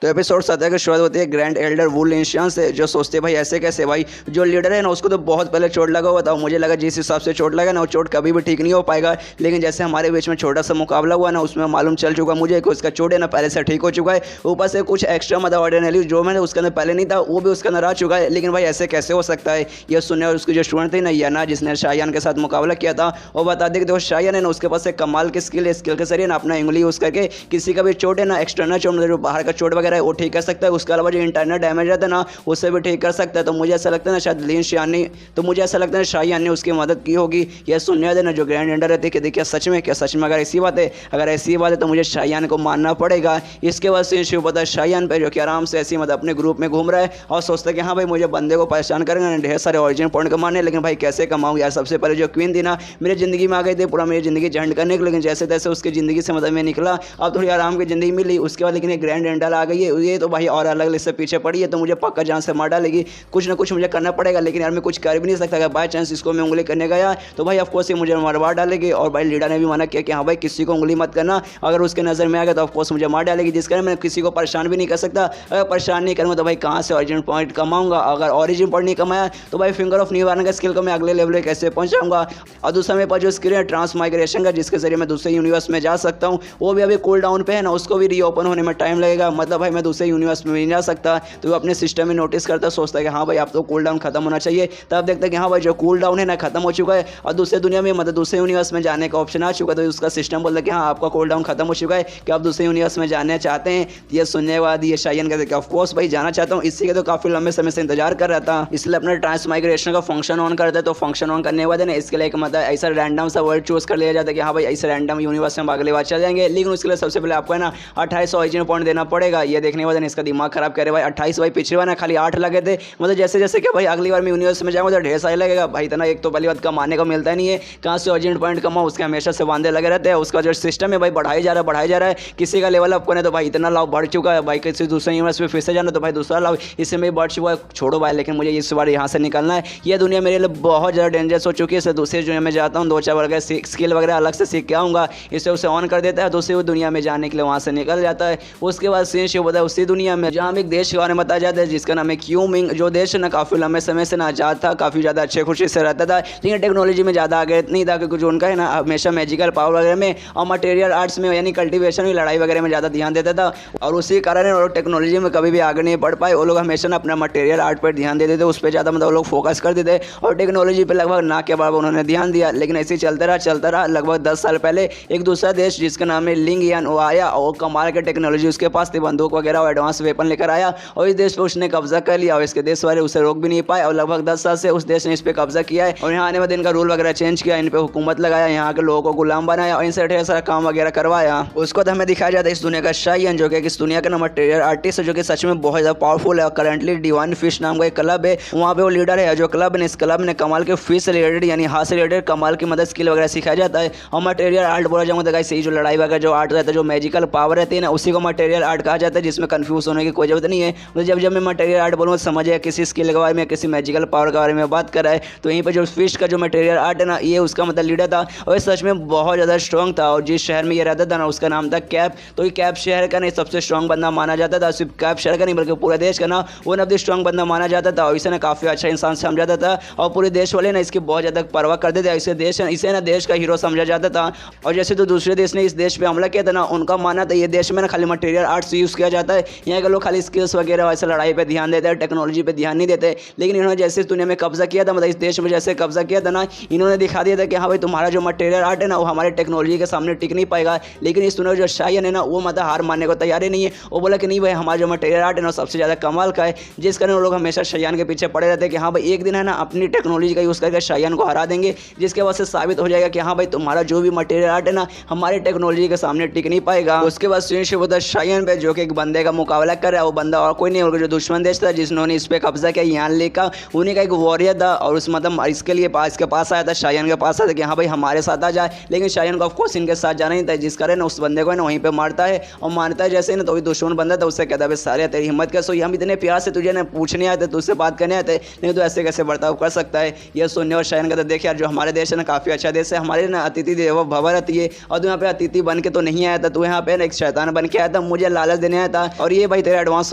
तो एपिसोड 17 की शुरुआत होती है ग्रैंड एल्डर वुलेंशियन से, जो सोचते भाई ऐसे कैसे भाई, जो लीडर है ना उसको तो बहुत पहले चोट लगा हुआ था। मुझे लगा जिस हिसाब से चोट लगा ना वो चोट कभी भी ठीक नहीं हो पाएगा, लेकिन जैसे हमारे बीच में छोटा सा मुकाबला हुआ ना उसमें मालूम चल चुका मुझे कि उसका चोट है ना पहले से ठीक हो चुका है। ऊपर से कुछ एक्स्ट्रा मतलब ऑर्डिनरी जो मैंने उसके अंदर पहले नहीं था वो भी उसके अंदर आ चुका है। लेकिन भाई ऐसे कैसे हो सकता है ये सुनने, और उसकी जो स्टूडेंट थी ना याना, जिसने शायान के साथ मुकाबला किया था, वो बता दे कि देखो शायान है ना उसके पास एक कमाल की स्किल है, स्किल के जरिए ना अपना उंगली यूज़ करके किसी का भी चोट है ना एक्सटर्नल चोट जो बाहर का चोट वगैरह है वो ठीक कर सकता है। उसके अलावा जो इंटरनल डैमेज रहता है ना उससे भी ठीक कर सकता है। तो मुझे ऐसा लगता है ना शायद लिन शायान ने, तो मुझे ऐसा लगता है शायान ने उसकी मदद की होगी। यह सुनने देना जो ग्रैंड एल्डर रहती है कि देखिए सच में, क्या सच में अगर ऐसी बात है, अगर ऐसी बात है तो मुझे शायान को मानना पड़ेगा। इसके बाद से शिव पता शायान पे जो कि आराम से ऐसी मतलब अपने ग्रुप में घूम रहा है और सोचता है कि हाँ भाई मुझे बंदे को परेशान करेंगे, ढेर सारे ऑरिजिन पॉइंट कमाने, लेकिन भाई कैसे कमाऊँ यार। सबसे पहले जो क्वीन थी ना मेरी ज़िंदगी में आ गई थी, पूरा मेरी ज़िंदगी झंड करने के, लेकिन जैसे तैसे उसकी ज़िंदगी से मतलब मैं निकला, अब थोड़ी आराम की ज़िंदगी मिली। उसके बाद लेकिन एक ग्रैंड एल्डर आ गई है, ये तो भाई और अलग इससे पीछे पड़ी है, तो मुझे पक्का जान से मार डालेगी। कुछ ना कुछ मुझे करना पड़ेगा, लेकिन यार मैं कुछ कर भी नहीं सकता। अगर बाई चांस इसको मैं उंगली करने गया तो भाई ऑफकोर्स ये मुझे मरवा डालेगी। और भाई लीडर ने भी मना किया कि हाँ भाई किसी को उंगली मत करना, अगर उसके नज़र में आ गया तो ऑफकोर्स मुझे मार डालेगी। जिस कारण मैं किसी को परेशान भी नहीं कर सकता। अगर परेशान नहीं करूँगा तो भाई कहाँ से ऑरिजिन पॉइंट कमाऊंगा, अगर ऑरिजिन पॉइंट नहीं कमाया तो भाई फिंगर ऑफ न्यू का स्किल को मैं अगले लेवल कैसे पहुँचाऊंगा। और दूसरा मेरे पास जो स्किल है ट्रांसमाइग्रेशन का, जिसके जरिए मैं दूसरे यूनिवर्स में जा सकता हूँ, वो भी अभी कूल डाउन पे है ना, उसको भी रीओपन होने में टाइम लगेगा। मतलब भाई मैं दूसरे यूनिवर्स में नहीं जा सकता। तो वो अपने सिस्टम में नोटिस करता, सोचता है कि हाँ भाई अब तो कूल डाउन खत्म होना चाहिए। तब देखता है कि हाँ भाई जो कूल डाउन है ना खत्म हो चुका है और दूसरे दुनिया में मतलब दूसरे यूनिवर्स में जाने का ऑप्शन आ चुका है। तो उसका सिस्टम बोलता है कि हाँ आपका कूल डाउन खत्म हो चुका है, कि आप दूसरे यूनिवर्स में जाना चाहते हैं। ये सुनने के बाद ये शायान कहते हैं ऑफकोर्स भाई जाना चाहता हूँ, इसी के तो काफी लंबे समय से इंतजार कर रहा था। इसलिए अपना ट्रांसमाइग्रेशन का फंक्शन ऑन करता है। तो फंक्शन ऑन करने के बाद ना इसके लिए एक मतलब ऐसा रैंडम सा वर्ड चूज कर लिया जाता है कि हाँ भाई ऐसे रैंडम यूनिवर्स में अगले बार चल जाएंगे। लेकिन उसके लिए सबसे पहले आपको है ना 28 ऑरिजिन पॉइंट देना पड़ेगा। ये देखने के बाद इसका दिमाग खराब करे भाई 28 भाई, पिछले बार ना खाली 8 लगे थे। मतलब जैसे जैसे कि भाई अगली बार मैं यूनिवर्स में जाऊँगा तो ढेर सारे लगेगा भाई। इतना एक तो पहली बात कमाने को मिलता ही नहीं है, कहाँ से ऑरिजिन पॉइंट कमाओ, उसके हमेशा से वांदे लगे रहते हैं। उसका जो सिस्टम है भाई बढ़ाई जा रहा है। किसी का लेवल अप करने तो भाई इतना लाभ बढ़ चुका है भाई, किसी दूसरे यूनिवर्स में फिर से जाना तो भाई दूसरा लाभ इससे में बढ़ चुका है। छोड़ो भाई, लेकिन मुझे इस बार यहाँ से निकलना है। ये दुनिया मेरे लिए बहुत ज़्यादा डेंजरस हो चुकी है। इससे दूसरी दुनिया में जाता हूँ, 2-4 वगैरह स्किल वगैरह अलग से सीख के आऊँगा, इसे उसे ऑन कर देता है, दूसरी दुनिया में जाने के लिए वहाँ से निकल जाता है। उसके बाद सीन शुरू होता है उसी दुनिया में जहाँ एक देश के बारे में बताया जाता है जिसका नाम है क्यूमिंग। जो देश है ना काफ़ी लंबे समय से ना आज़ाद था, काफ़ी ज़्यादा अच्छे खुशी से रहता था, लेकिन टेक्नोलॉजी में ज़्यादा आगे नहीं था, क्योंकि जो उनका है ना हमेशा मैजिकल पावर वगैरह में और मटेरियल आर्ट्स में यानी कल्टीवेशन में, लड़ाई वगैरह में ज़्यादा ध्यान देता था। और उसी कारण वो टेक्नोलॉजी में कभी भी आगे नहीं बढ़ पाए। वो लोग हमेशा ना अपना मटेरियल आर्ट पर ध्यान देते थे, उस पर ज़्यादा मतलब वो लोग फोकस कर देते और टेक्नोलॉजी पर लगभग ना के बराबर उन्होंने ध्यान दिया। लेकिन ऐसे ही चलता रहा। लगभग 10 साल पहले एक दूसरा देश जिसका नाम है लिंग यान वो आया और कमाल के टेक्नोलॉजी उसके पास थी, बंदूक वगैरह और एडवांस वेपन लेकर आया और इस देश पर उसने कब्जा कर लिया और इसके देश वाले उसे रोक भी नहीं पाए। और लगभग 10 साल से उस देश ने इस पर कब्जा किया है और यहाँ आने बाद इनका रूल वगैरह चेंज किया, इन पर हुकूमत लगाया, यहाँ के लोगों को गुलाम बनाया और इनसे ढेर सारा काम वगैरह करवाया। उसको तो हमें दिखाया जाता है इस दुनिया का शायान, जो कि इस दुनिया का मटेरियल आर्टिस्ट है, जो कि सच में बहुत ज़्यादा पावरफुल है। करंटली डिवाइन फिश नाम का एक क्लब है, वहाँ पे वो लीडर है। जो क्लब है इस क्लब ने कमाल के फिश से रिलेटेड यानी हाथ से रिलेटेड कमाल की मदद स्किल वगैरह सिखाया जाता है। और मटेरियल आर्ट बोला जाऊँगा तो सही जो लड़ाई वगैरह जो आर्ट रहता है, जो मैजिकल पावर रहती है ना, उसी को मटेरियल आर्ट कहा जाता है, जिसमें कंफ्यूज होने की कोई जरूरत नहीं है। तो जब मैं मटेरियल आर्ट बोलूँगा समझिए किसी स्किल के बारे में, किसी मैजिकल पावर के बारे में बात कर रहा है। तो यहीं पर जो फिश का जो मटेरियल आर्ट है ना, ये उसका मतलब लीडर था और ये सच में बहुत ज़्यादा स्ट्रॉन्ग था। और जिस शहर में ये रहता था ना उसका नाम था कैप। तो ये कैप शहर का नहीं सबसे स्ट्रॉन्ग बंदा माना जाता था। सिर्फ कैप शहर का नहीं बल्कि पूरे देश का ना वो नब्बे स्ट्रॉन्ग बंदा माना जाता था। और इसे ना काफ़ी अच्छा इंसान समझा जाता था और पूरे देश वाले ना इसकी बहुत ज़्यादा परवाह करते थे। इसे ना देश का हीरो समझा जाता था। और जैसे तो दूसरे देश ने इस देश पे हमला किया था ना, उनका मानना था ये देश में ना खाली मटेरियल आर्ट्स यूज़ किया जाता है, यहाँ के लोग खाली स्किल्स वगैरह वैसे लड़ाई पे ध्यान देते हैं, टेक्नोलॉजी पे ध्यान नहीं देते। लेकिन इन्होंने जैसे इस दुनिया में कब्जा किया था, मतलब इस देश में जैसे कब्जा किया था ना, इन्होंने दिखा दिया था कि हाँ भाई तुम्हारा जो मटेरियल आर्ट है ना वो हमारे टेक्नोलॉजी के सामने टिक नहीं पाएगा। लेकिन इस दुनिया जो शायान है ना वो मतलब हार मानने को तैयार ही नहीं है। वो बोला कि नहीं भाई हमारा जो मटेरियल आर्ट है ना सबसे ज़्यादा कमाल का है, जिस कारण वो लोग हमेशा शायान के पीछे पड़े रहते हैं कि हाँ भाई एक दिन है ना अपनी टेक्नोलॉजी का यूज़ करके शायान को हरा देंगे, जिसके वजह से साबित हो जाएगा कि हाँ भाई तुम्हारा जो भी मटेरियल आर्ट है ना हमारे टेक्नोलॉजी के सामने टिक नहीं पाएगा। उसके बाद शायान पे जो कि एक बंदे का मुकाबला कर रहा है, वो बंदा और कोई नहीं होगा जो दुश्मन देश था जिन्होंने इस पे कब्जा किया यान लेकर, उन्हीं का एक वॉरियर था। और उस मतलब इसके लिए इसके पास आया था, शायान के पास आया था कि हाँ भाई हमारे साथ आ जाए। लेकिन शायान को ऑफकोर्स इनके साथ जाना नहीं था, जिस कारण उस बंदे को ना वहीं पे मारता है और मारता है जैसे ना तो दुश्मन बंदा था उससे कहता है सारे तेरी हिम्मत कैसे, हम इतने प्यार से तुझे ना पूछने आते, तुझसे बात करने आते, नहीं तो ऐसे कैसे बर्ताव कर सकता है। यह सुनने और शायान कहता देख यार जो हमारे देश है ना काफ़ी अच्छा देश है, हमारे ना अतिथि देवो भव रहती है और तू यहाँ पे अतिथि बन के तो नहीं आया था, तू यहाँ पे ना एक शैतान बन के आया था, मुझे लालच देने आया आया था। और ये भाई तेरा एडवांस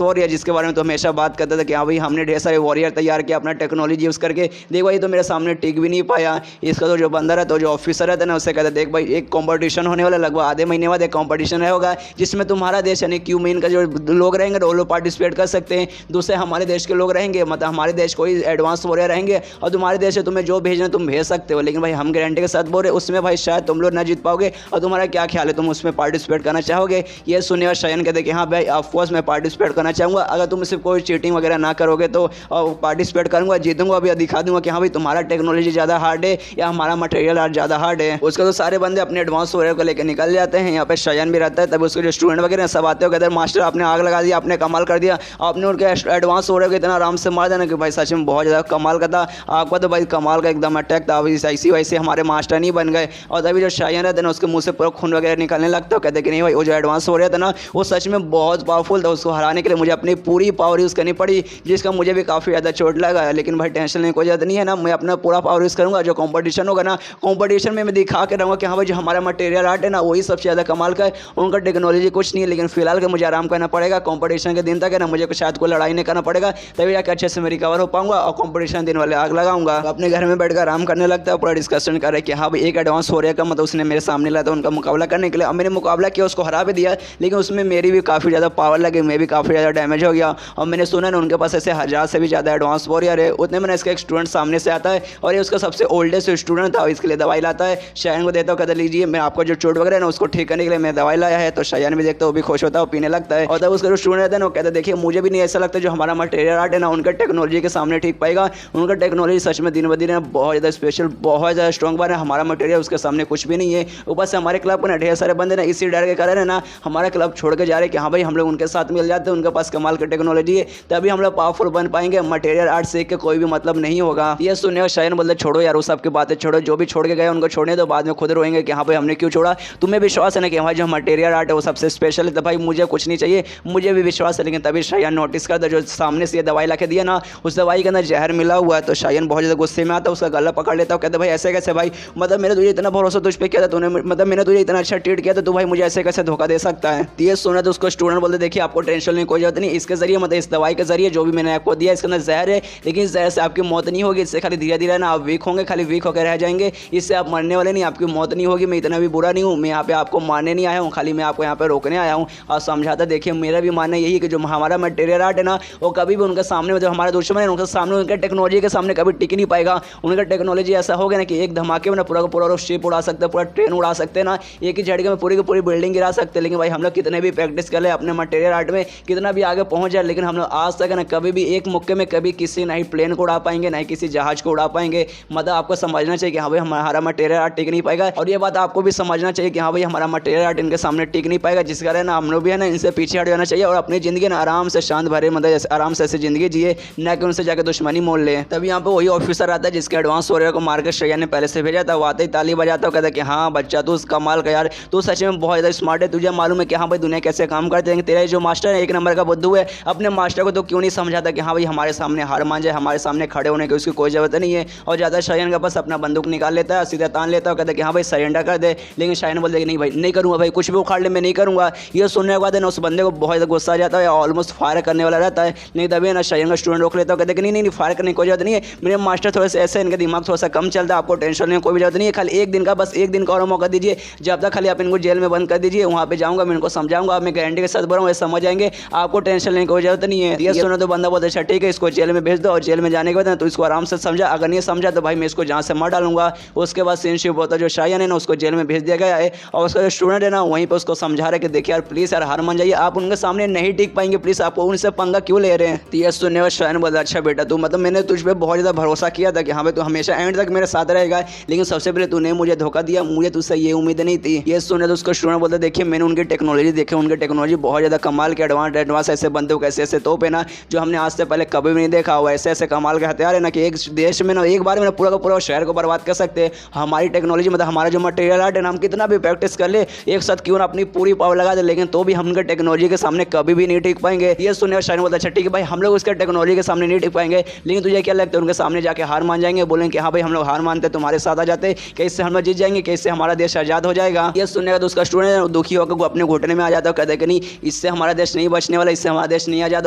वॉरियर जिसके बारे में तो हमेशा बात करता था कि हाँ भाई हमने ढेर सारे वॉरियर तैयार किया अपना टेक्नोलॉजी यूज़ करके। देख भाई तो मेरे सामने टिक भी नहीं पाया। इसका तो जो बंदा रहता है, जो ऑफिसर रहता है ना, उससे कहता है देख भाई एक कॉम्पिटिशन होने वाला, लगभग आधे महीने बाद एक कॉम्पिटिशन होगा जिसमें तुम्हारा देश यानी क्यूमेन का जो लोग रहेंगे वो लोग पार्टिसिपेट कर सकते हैं। दूसरे हमारे देश के लोग रहेंगे, मतलब हमारे देश कोई एडवांस वॉरियर रहेंगे और तुम्हारे देश से तुम्हें जो भेजना तुम भेज सकते हो। लेकिन भाई हम गारंटी के साथ बोल रहे उसमें भाई शायद तुम लोग ना जीत पाओगे। और तुम्हारा क्या ख्याल है, तुम उसमें पार्टिसिपेट करना चाहोगे? ये सुने और शयन कहते कि हाँ भाई ऑफकोर्स मैं पार्टिसिपेट करना चाहूँगा, अगर तुम सिर्फ कोई चीटिंग वगैरह ना करोगे तो पार्टिसिपेट करूँगा, जीतूंगा, अभी दिखा दूंगा कि हाँ भाई तुम्हारा टेक्नोलॉजी ज़्यादा हार्ड है या हमारा मटेरियल आर्ट ज़्यादा हार्ड है। उसका तो सारे बंदे अपने एडवांस वॉरियर को लेकर निकल जाते हैं। यहाँ पे शयन भी रहता है, तब उसके जो स्टूडेंट वगैरह सब आते हो कहते हैं मास्टर आपने आग लगा दिया, आपने कमाल कर दिया, आपने उनके एडवांस वॉरियर को इतना आराम से मार देना कि भाई सच में बहुत ज़्यादा कमाल का था। आपका तो भाई कमाल का एकदम अटैक था, अभी ऐसी वैसे हमारे मास्टर नहीं बन गए। और तभी जो शयन रहता है ना उसके मुँह से पूरा खून वगैरह निकलने लगता है। कहते कि नहीं भाई वो जो एडवांस वॉरियर था ना वो सच में बहुत पावरफुल था, उसको हराने के लिए मुझे अपनी पूरी पावर यूज़ करनी पड़ी, जिसका मुझे भी काफ़ी ज़्यादा चोट लगा। लेकिन भाई टेंशन लेने कोई ज़रूरत नहीं है ना, मैं अपना पूरा पावर यूज़ करूँगा। जो कॉम्पिटिशन होगा ना, कॉम्पिटिशन में मैं दिखा के रहूँगा कि हाँ भाई जो हमारा मटेरियल आर्ट है ना वही सबसे ज़्यादा कमाल का है, उनका टेक्नोलॉजी कुछ नहीं है। लेकिन फिलहाल के मुझे आराम करना पड़ेगा, कॉम्पिटिशन के दिन तक है ना मुझे शायद कोई लड़ाई नहीं करना पड़ेगा, तभी जाकर अच्छे से मैं रिकवर हो पाऊंगा और कॉम्पिटिशन दिन वाले आग लगाऊंगा। तो अपने घर में बैठकर आराम करने लगता है, पूरा डिस्कशन कर रहे कि हाँ भाई एक एडवांस हो रहा है, मतलब उसने मेरे सामने लाया था उनका मुकाबला करने के लिए। अब मैंने मुकाबला किया, उसको हरा भी दिया, लेकिन उसमें मेरी भी काफ़ी ज़्यादा पावर लगी, मैं भी काफ़ी ज़्यादा डैमेज हो गया। और मैंने सुना ना उनके पास ऐसे 1000 से भी ज़्यादा एडवांस वॉरियर है। उतने में इसका एक स्टूडेंट सामने से आता है और ये उसका सबसे ओल्डेस्ट स्टूडेंट था, इसके लिए दवाई लाता है, शयन को देता हूँ, कहता लीजिए मैं आपका जो चोट वगैरह है ना उसको ठीक करने के लिए मैं दवाई लाया है। तो शयन भी देखता है, वो भी खुश होता है, वो पीने लगता है। और तब उसका जो स्टूडेंट रहता है ना वो कहता है देखिए मुझे भी नहीं ऐसा लगता जो हमारा मटेरियल आर्ट है ना उनका टेक्नोलॉजी के सामने ठीक पाएगा, उनका टेक्नोलॉजी सच में दिन ब दिन बहुत ज़्यादा स्पेशल, बहुत ज़्यादा स्ट्रॉन्ग बना है, हमारा मटेरियल उसके सामने कुछ भी नहीं है। ऊपर से हमारे क्लब को ना ढेर सारे बंदे ना इसी डर के कारण है ना हमारा क्लब छोड़ के जा रहे हैं कि हाँ भाई हम लोग उनके साथ मिल जाते हैं, उनके पास कमाल की टेक्नोलॉजी है, तभी हम लोग पावरफुल बन पाएंगे, मटेरियल आर्ट सीख के कोई भी मतलब नहीं होगा। ये सुनने और शयन बोलते छोड़ो यार वो सब की बातें छोड़ो, जो भी छोड़ के गए उनको छोड़ने दो, बाद में खुद रोएंगे कि हाँ भाई हमने क्यों छोड़ा। तुम्हें विश्वास है ना कि हमारा जो मटेरियल आर्ट है वो सबसे स्पेशल है, तो भाई मुझे कुछ नहीं चाहिए, मुझे भी विश्वास है। लेकिन तभी शयन नोटिस करता जो सामने से ये दवाई ला के दिया ना उस दवाई के अंदर जहर मिला हुआ है। तो शयन बहुत ज़्यादा गुस्से में आता है, उसका गला पकड़ लेता है, कहता भाई ऐसे कैसे भाई, मतलब मैंने तुझे इतना भरोसा तुझ पे किया था, तूने मतलब मैंने तुझे इतना अच्छा ट्रीट किया था, तू भाई मुझे ऐसे कैसे धोखा दे सकता है। ये सुना तो उसको स्टूडेंट बोलते देखिए आपको टेंशन लेने कोई जरूरत नहीं, इसके जरिए मतलब इस दवाई के जरिए जो भी मैंने आपको दिया इसके अंदर जहर है, लेकिन जहर से आपकी मौत नहीं होगी, इससे खाली धीरे धीरे ना आप वीक होंगे, खाली वीक होकर रह जाएंगे, इससे आप मरने वाले नहीं, आपकी मौत नहीं होगी। मैं इतना भी बुरा नहीं हूँ, मैं यहाँ पे आपको मारने नहीं आया हूँ, खाली मैं आपको यहाँ पे रोकने आया हूँ और समझाता। देखिए मेरा भी मानना यही है कि जो हमारा मटेरियल आर्ट है ना वो कभी भी उनके सामने, जो हमारा दुश्मन है उनके सामने, उनके टेक्नोलॉजी के सामने कभी टिक नहीं पाएगा। उनका टेक्नोलॉजी ऐसा हो गया ना कि एक धमाके में ना पूरा का पूरा शिप उड़ा सकते हैं, पूरा ट्रेन उड़ा सकते हैं ना, एक ही झटके में पूरी की पूरी बिल्डिंग गिरा सकते हैं। लेकिन भाई हम लोग कितने भी प्रैक्टिस कर ले अपने मटेरियल आर्ट में, कितना भी आगे पहुंच जाए, लेकिन हम लोग आज तक ना कभी भी एक मुक्के में कभी किसी ना ही प्लेन को उड़ा पाएंगे, ना ही किसी जहाज को उड़ा पाएंगे। मतलब आपको समझना चाहिए कि हाँ भाई हमारा मटेरियल आर्ट टिक नहीं पाएगा, और ये बात आपको भी समझना चाहिए कि हाँ भाई हमारा मटेरियल आर्ट इनके सामने टिक नहीं पाएगा, जिस कारण हम लोग भी है ना इनसे पीछे हट जाना चाहिए और अपनी जिंदगी ना आराम से शांत भरे मतलब आराम से ऐसे जिंदगी जिए, ना कि उनसे जाकर दुश्मनी मोल ले। तभी यहाँ पे वही ऑफिसर आता है जिसके एडवांस वॉरियर को मार के शयन ने पहले से भेजा था। वो आते ही ताली बजाता है, कहता है कि हाँ बच्चा तू कमाल का यार, तू सच में बहुत ज़्यादा स्मार्ट है, तुझे मालूम है कि हाँ भाई दुनिया कैसे काम करते हैं, तेरा जो मास्टर है एक नंबर का बुद्धू है, अपने मास्टर को तो क्यों नहीं समझाता कि हाँ भाई हमारे सामने हार मान जाए, हमारे सामने खड़े होने की उसकी कोई जरूरत नहीं है। और ज़्यादा शयन का बस अपना बंदूक निकाल लेता है, सीधा तान लेता है, कहता है कि हाँ भाई सरेंडर कर दे। लेकिन शयन बोलते कि नहीं भाई नहीं करूँगा, भाई कुछ भी उखाड़ ले मैं नहीं करूँगा। ये सुनने के बाद ना उस बंदे को बहुत ज़्यादा गुस्सा आ जाता है, ऑलमोस्ट फायर करने वाला रहता है। नहीं तभी ना शयन का स्टूडेंट रोक लेता है, कहते कि नहीं फायर करने की कोई जरूरत नहीं है, मेरे मास्टर थोड़े से ऐसे इनका दिमाग थोड़ा सा कम चलता है, आपको टेंशन लेने कोई जरूरत नहीं है, खाली एक दिन का, बस एक दिन का और मौका दीजिए, जब तक खाली आप इनको जेल में बंद कर दीजिए, वहाँ पे जाऊँगा मैं इनको समझाऊंगा, मैं गारंटी के साथ बोल रहा हूँ समझ जाएंगे, आपको टेंशन लेने की कोई जरूरत नहीं है। ये सुनो तो बंदा बोलता अच्छा ठीक है इसको जेल में भेज दो, और जेल में जाने के बाद ना तो इसको आराम से समझा, अगर नहीं समझा तो भाई मैं इसको जहाँ से मार डालूंगा। उसके बाद सीनशिप होता जो शयन है ना उसको जेल में भेज दिया गया है, और उसका जो स्टूडेंट है ना वहीं पर उसको समझा रहे कि देखिए यार प्लीज़ यार हार मान जाइए, आप उनके सामने नहीं टिक पाएंगे, प्लीज़ आपको उनसे पंगा क्यों ले रहे हैं। तो ये सुनने और शयन बोला अच्छा बेटा तू मतलब मैंने तुझ पर बहुत ज़्यादा भरोसा किया था कि हाँ भाई तू हमेशा एंड तक मेरे साथ रहेगा, लेकिन सबसे पहले तूने मुझे धोखा दिया, मुझे तुझसे ये उम्मीद नहीं थी। ये सुने तो उसको स्टूडेंट बोलते देखिए मैंने उनकी टेक्नोलॉजी देखी, उनकी टेक्नोलॉजी बहुत ज़्यादा कमाल के एडवांस ऐसे बंदूक ऐसे ऐसे तोप है ना जो हमने आज से पहले कभी भी नहीं देखा हुआ, ऐसे ऐसे कमाल के हथियार है ना कि एक देश में ना एक बार में पूरा का पूरा शहर को बर्बाद कर सकते हैं। हमारी टेक्नोलॉजी मतलब हमारा जो मटेरियल आर्ट है ना हम कितना भी प्रैक्टिस कर ले एक साथ क्यों ना अपनी पूरी पावर लगा दे, लेकिन तो भी हम उनके टेक्नोलॉजी के सामने कभी भी नहीं टिक पाएंगे। ये सुने और शायन बोलता अच्छा ठीक है भाई हम लोग उसके टेक्नोलॉजी के सामने नहीं टिक पाएंगे, लेकिन तुझे क्या लगता है उनके सामने जाके हार मान जाएंगे, बोलेंगे कि हाँ भाई हम लोग हार मानते तुम्हारे साथ आ जाते, कैसे हम लोग जीत जाएंगे, कैसे हमारा देश आज़ाद हो जाएगा। ये सुनने का तो उसका स्टूडेंट दुखी होकर अपने घुटने में आ जाता है, कहते कि नहीं इससे हमारा देश नहीं बचने वाला, इससे हमारा देश नहीं आज़ाद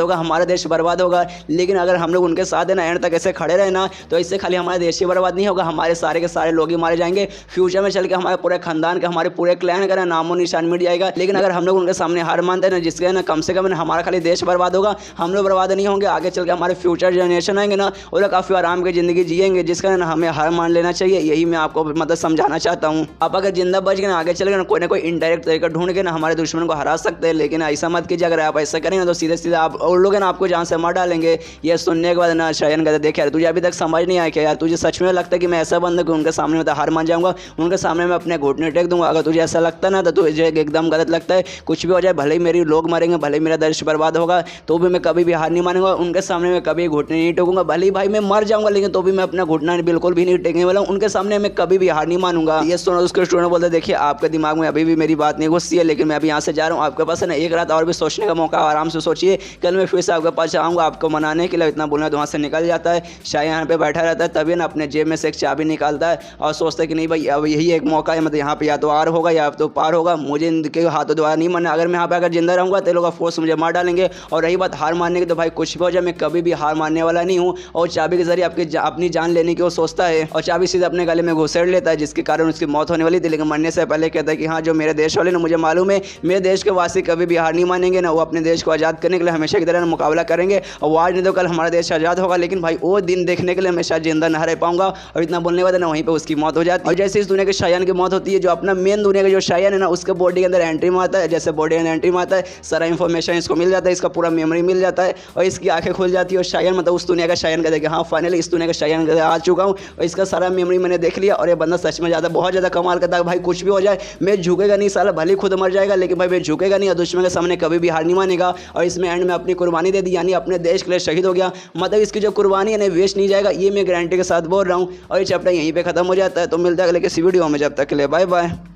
होगा, हमारा देश बर्बाद होगा। लेकिन अगर हम लोग उनके साथ है ना एंड तक ऐसे खड़े रहे ना, तो इससे खाली हमारा देश ही बर्बाद नहीं होगा, हमारे सारे के सारे लोग ही मारे जाएंगे। फ्यूचर में चल के हमारे पूरे खानदान का, हमारे पूरे क्लैन का ना नामो निशान मिट जाएगा। लेकिन अगर हम लोग उनके सामने हार मानते हैं ना, जिसके ना कम से कम हमारा खाली देश बर्बाद होगा, हम लोग बर्बाद नहीं होंगे, आगे चल के हमारे फ्यूचर जनरेशन आएंगे ना, वो लोग काफ़ी आराम की ज़िंदगी जिएंगे, जिसका ना हमें हार मान लेना चाहिए। यही मैं आपको मतलब समझाना चाहता हूँ। आप अगर जिंदा बच गए ना, आगे चल गए ना कोई इनडायरेक्ट तरीका ढूंढ के ना हमारे दुश्मन को हरा सकते हैं। लेकिन ऐसा मत कीजिए, अगर आप ऐसा करेंगे तो सीधे सीधे आप और लोग ना आपको जान से मार डालेंगे। ये सुनने के बाद ना शायन कहते देखे यार, तुझे अभी तक समझ नहीं आया क्या यार, तुझे सच में लगता है कि मैं ऐसा बंदा कि उनके सामने मतलब हार मान जाऊंगा, उनके सामने मैं अपने घुटने टेक दूंगा। अगर तुझे ऐसा लगता ना तो तुझे एकदम गलत लगता है। कुछ भी हो जाए, भले ही मेरी लोग मरेंगे, भले ही मेरा देश बर्बाद होगा, तो भी मैं कभी भी हार नहीं मानूंगा, उनके सामने मैं कभी घुटने नहीं टेकूंगा। भले ही भाई मैं मर जाऊंगा, लेकिन तो भी मैं अपना घुटना बिल्कुल भी नहीं टेकने वाला हूं, उनके सामने मैं कभी भी हार नहीं मानूंगा। ये सुनो उसके स्टूडेंट बोलते देखिए आपके दिमाग में अभी भी मेरी बात नहीं घुसती है, लेकिन मैं अभी यहाँ से जा रहा हूँ, आपके पास है ना एक रात और भी सोचने का मौका, आराम से सोचिए। कल मैं फिर से आपके पास आऊँगा आपको मनाने के लिए। इतना बोलना तो वहाँ से निकल जाता है। शायद यहाँ पे बैठा रहता है, तभी ना अपने जेब में से एक चाबी निकालता है और सोचता है कि नहीं भाई अब यही एक मौका है, मतलब यहाँ पे या तो आर होगा या तो पार होगा, मुझे इनके हाथों द्वारा नहीं मानना। अगर मैं यहाँ पे अगर जिंदा रहूँगा तो लोग फोर्स मुझे मार डालेंगे। और रही बात हार मारने की, तो भाई कुछ भी हो जाए मैं कभी भी हार मारने वाला नहीं हूँ। और चाबी के जरिए अपनी जान लेने की वो सोचता है और चाबी सीधे अपने गले में घुसेड़ लेता है, जिसके कारण उसकी मौत होने वाली थी। लेकिन मरने से पहले कहता है कि हाँ जो मेरे देश वाले ना, मुझे मालूम है मेरे देश के वासी कभी भी हार नहीं मानेंगे ना, वो अपने देश को आज़ाद करने के लिए हमेशा की तरह मुकाबला करेंगे। और वो आज नहीं तो कल हमारा देश आज़ाद होगा, लेकिन भाई वो दिन देखने के लिए मैं शायद जिंदा नहीं रह पाऊंगा। और इतना बोलने के बाद ना वहीं पे उसकी मौत हो जाती है। और जैसे इस दुनिया के शायन की मौत होती है, जो अपना मेन दुनिया का जो शायन है ना, उसके बॉडी के अंदर एंट्री मारता है। जैसे बॉडी के अंदर एंट्री मारता है, सारा इन्फॉर्मेशन इसको मिल जाता है, इसका पूरा मेमोरी मिल जाता है और इसकी आंखें खुल जाती है। और शायन मतलब उस दुनिया का शायन कहते हैं कि हाँ फाइनली इस दुनिया का शायन आ चुका हूँ और इसका सारा मेमोरी मैंने देख लिया। और ये बंदा सच में ज़्यादा बहुत ज़्यादा कमाल करता है। भाई कुछ भी हो जाए मैं झुकेगा नहीं, साला भले खुद मर जाएगा, लेकिन भाई मैं झुकेगा नहीं और दुश्मन के सामने कभी भी हार नहीं मानेगा। और इसमें एंड में अपनी कुर्बानी दे दी, यानी अपने देश के लिए शहीद हो गया। मतलब इसकी जो कुर्बानी है ना वेस्ट नहीं जाएगा, ये मैं गारंटी के साथ बोल रहा हूँ। और ये चैप्टर यहीं पे खत्म हो जाता है। तो मिलता है अगले किसी वीडियो में, जब तक के लिए बाय बाय।